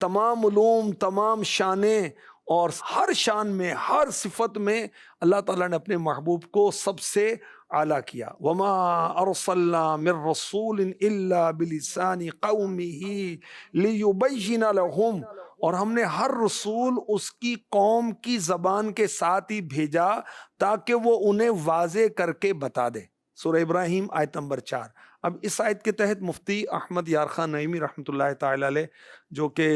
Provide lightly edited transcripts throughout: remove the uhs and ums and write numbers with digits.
تمام علوم، تمام شانیں اور ہر شان میں، ہر صفت میں اللہ تعالیٰ نے اپنے محبوب کو سب سے اعلیٰ کیا. وما ارسلنا من رسول الا بلسان قومه ليبين لهم، اور ہم نے ہر رسول اس کی قوم کی زبان کے ساتھ ہی بھیجا تاکہ وہ انہیں واضح کر کے بتا دے. سورہ ابراہیم آیت نمبر 4. اب اس آیت کے تحت مفتی احمد یار خان نعیمی رحمۃ اللہ تعالی علیہ، جو کہ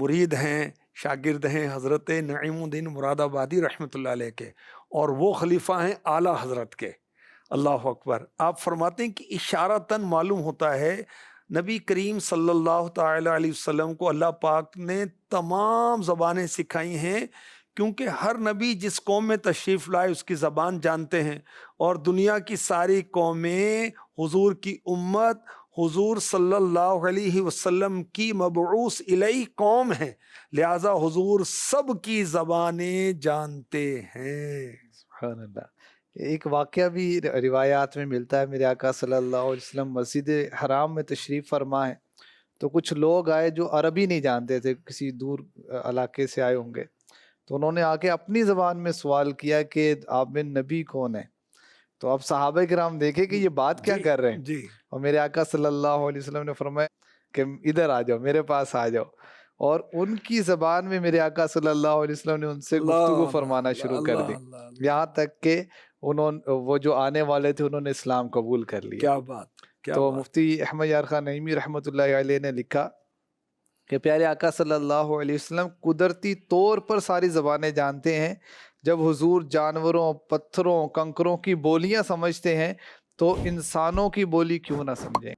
مرید ہیں، شاگرد ہیں حضرت نعیم الدین مراد آبادی رحمۃ اللہ علیہ کے، اور وہ خلیفہ ہیں اعلیٰ حضرت کے، اللہ اکبر، آپ فرماتے ہیں کہ اشارتاً معلوم ہوتا ہے نبی کریم صلی اللہ تعالی علیہ وسلم کو اللہ پاک نے تمام زبانیں سکھائی ہیں، کیونکہ ہر نبی جس قوم میں تشریف لائے اس کی زبان جانتے ہیں، اور دنیا کی ساری قومیں حضور کی امت، حضور صلی اللہ علیہ وسلم کی مبعوث الیہ قوم ہیں، لہذا حضور سب کی زبانیں جانتے ہیں. سبحان اللہ. ایک واقعہ بھی روایات میں ملتا ہے، میرے آقا صلی اللہ علیہ وسلم مسجد حرام میں تشریف فرما ہے، تو کچھ لوگ آئے جو عربی نہیں جانتے تھے، کسی دور علاقے سے آئے ہوں گے، تو انہوں نے آ کے اپنی زبان میں سوال کیا کہ آپ میں نبی کون ہے؟ تو اب صحابہ کرام دیکھے کہ یہ بات کیا کر رہے ہیں، جی اور میرے آقا صلی اللہ علیہ وسلم نے فرمایا کہ ادھر آ جاؤ، میرے پاس آ جاؤ، اور ان کی زبان میں میرے آقا صلی اللہ علیہ وسلم نے ان سے گفتگو فرمانا شروع کر دی، یہاں تک کہ وہ جو آنے والے تھے انہوں نے اسلام قبول کر لیا. کیا بات. تو مفتی احمد یار خان نعیمی رحمۃ اللہ علیہ نے لکھا کہ پیارے آقا صلی اللہ علیہ وسلم قدرتی طور پر ساری زبانیں جانتے ہیں. جب حضور جانوروں، پتھروں، کنکروں کی بولیاں سمجھتے ہیں تو انسانوں کی بولی کیوں نہ سمجھیں.